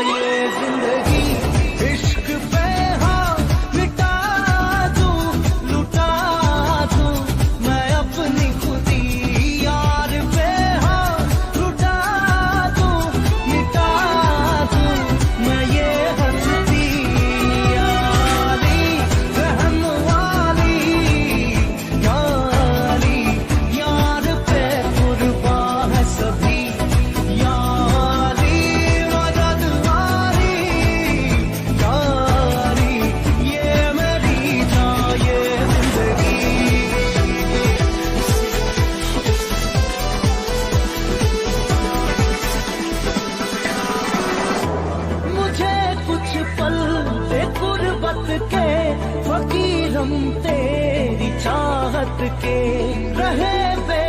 ये जिंदगी इश्क पे हाँ मिटा दूं लुटा दूं मैं अपनी खुदी यार पे हाँ लुटा दूं मिटा दूं मैं ये हंसती यारी रहम वाली यारी यार पे कुर्बा है सभी यारी मदद वाली यारी ये मेरी जान ये जिंदगी मुझे कुछ पल दे गुर्बत के फकीर हम तेरी चाहत के रहे बे